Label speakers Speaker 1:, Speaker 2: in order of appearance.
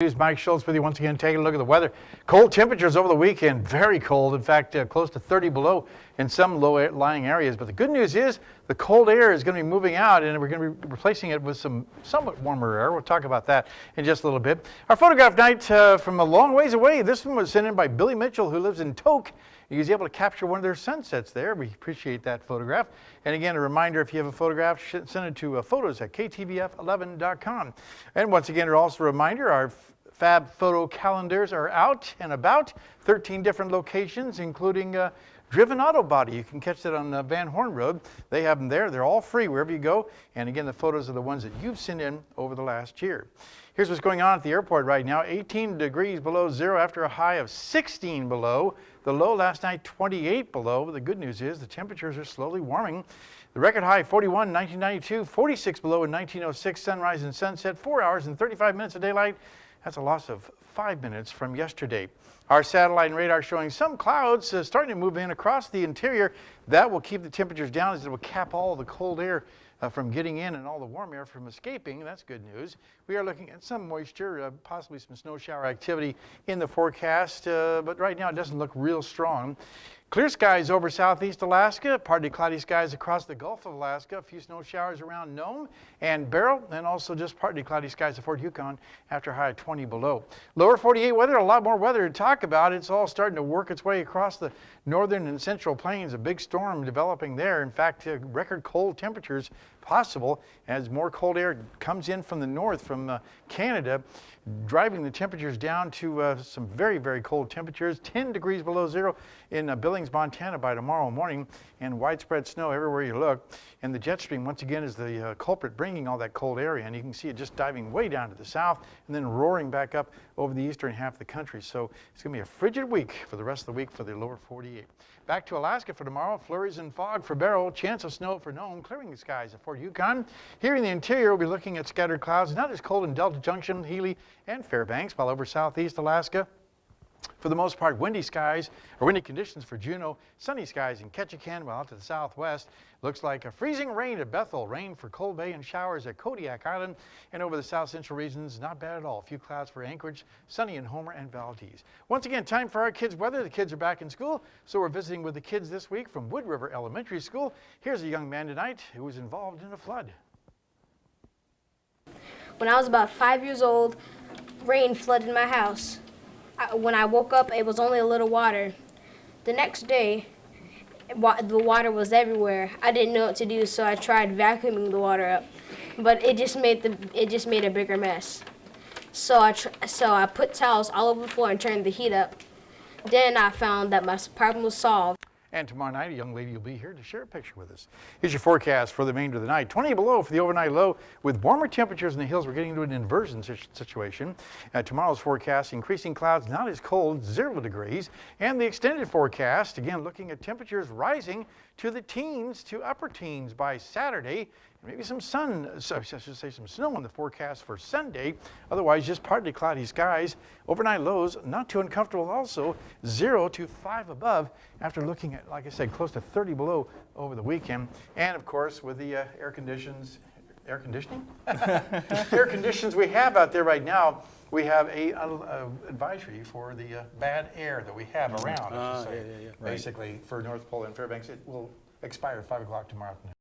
Speaker 1: News, Mike Schultz with you once again, taking a look at the weather. Cold temperatures over the weekend, very cold. In fact, close to 30 below in some low-lying areas. But the good news is the cold air is going to be moving out, and we're going to be replacing it with some somewhat warmer air. We'll talk about that in just a little bit. Our photograph night from a long ways away. This one was sent in by Billy Mitchell, who lives in Tok. He was able to capture one of their sunsets there. We appreciate that photograph. And again, a reminder, if you have a photograph, send it to photos@ktvf11.com. And once again, also a reminder, our Fab photo calendars are out and about, 13 different locations, including Driven Auto Body. You can catch that on Van Horn Road. They have them there. They're all free wherever you go. And again, the photos are the ones that you've sent in over the last year. Here's what's going on at the airport right now. 18 degrees below zero after a high of 16 below. The low last night, 28 below. But the good news is the temperatures are slowly warming. The record high, 41 in 1992, 46 below in 1906, sunrise and sunset, 4 hours and 35 minutes of daylight. That's a loss of 5 minutes from yesterday. Our satellite and radar showing some clouds starting to move in across the interior. That will keep the temperatures down as it will cap all the cold air from getting in and all the warm air from escaping. That's good news. We are looking at some moisture, possibly some snow shower activity in the forecast, but right now it doesn't look real strong. Clear skies over southeast Alaska, partly cloudy skies across the Gulf of Alaska, a few snow showers around Nome and Barrow, and also just partly cloudy skies at Fort Yukon after a high of 20 below. Lower 48 weather, a lot more weather to talk about. It's all starting to work its way across the northern and central plains, a big storm developing there. In fact, record cold temperatures possible as more cold air comes in from the north, from Canada, driving the temperatures down to some very, very cold temperatures, 10 degrees below zero in Billings, Montana by tomorrow morning, and widespread snow everywhere you look. And the jet stream, once again, is the culprit bringing all that cold air in. You can see it just diving way down to the south and then roaring back up over the eastern half of the country. So it's going to be a frigid week for the rest of the week for the lower 48. Back to Alaska for tomorrow, flurries and fog for Barrow, chance of snow for Nome, clearing the skies at Fort Yukon. Here in the interior, we'll be looking at scattered clouds, not as cold in Delta Junction, Healy, and Fairbanks, while over southeast Alaska, for the most part, windy skies, or windy conditions for Juneau, sunny skies in Ketchikan, while out to the southwest, looks like a freezing rain at Bethel, rain for Cold Bay, and showers at Kodiak Island, and over the south central regions, not bad at all. A few clouds for Anchorage, sunny in Homer and Valdez. Once again, time for our kids' weather. The kids are back in school, so we're visiting with the kids this week from Wood River Elementary School. Here's a young man tonight who was involved in a flood.
Speaker 2: When I was about 5 years old, rain flooded my house. When I woke up, it was only a little water. The next day, the water was everywhere. I didn't know what to do, so I tried vacuuming the water up, but it just made a bigger mess. So I put towels all over the floor and turned the heat up. Then I found that my problem was solved.
Speaker 1: And tomorrow night, a young lady will be here to share a picture with us. Here's your forecast for the remainder of the night. 20 below for the overnight low. With warmer temperatures in the hills, we're getting into an inversion situation. Tomorrow's forecast, increasing clouds, not as cold, 0 degrees. And the extended forecast, again, looking at temperatures rising to the teens to upper teens by Saturday. Maybe some sun, I should say some snow in the forecast for Sunday. Otherwise, just partly cloudy skies. Overnight lows, not too uncomfortable also, 0 to 5 above after looking at, like I said, close to 30 below over the weekend. And of course, with the air conditions we have out there right now, we have a advisory for the bad air that we have around, I should say. Basically, for North Pole and Fairbanks, it will expire at 5 o'clock tomorrow afternoon.